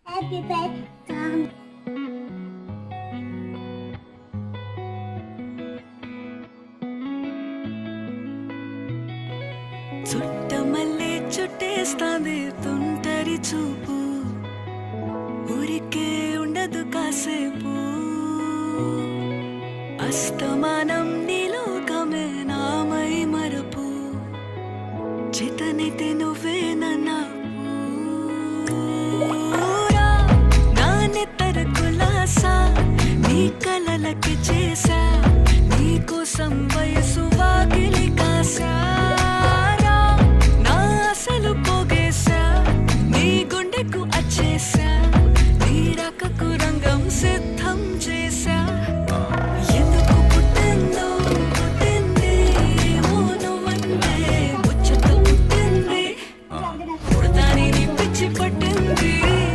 Happy birthday. Chuttamalle చుట్టేస్తాంది తుంటరి చూపు ఊరికే ఉండదు కాసేపు అస్తమానం నీలోకమే నామై మరపు చితనితి